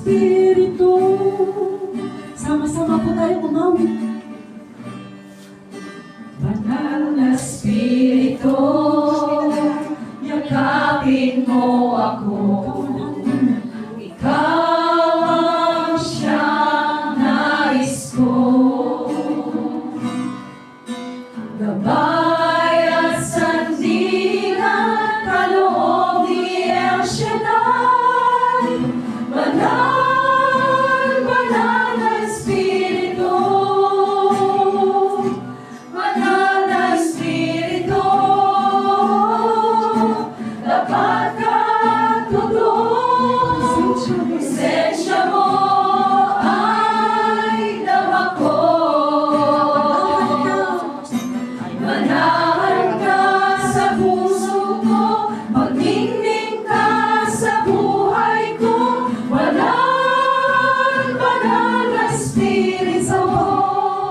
Espiritu. Sama-sama po tayo umawit. Banal na Espiritu, yakapin mo ako. Ikaw ang siyang nais ko. Gabay at sandigan, kaloob ni El Shaddai. Banal, banal na Espiritu. Banal na Espiritu. Dapat ka tutuon. Presensya mo ay dama ko. Manahan ka sa puso ko, magdingding ka sa buhay ko. Banal, banal na Espiritu.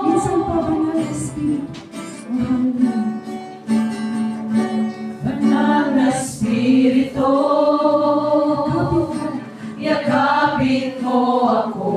Minsan pa banal na Espiritu. Banal na Espiritu, yakapin mo ako.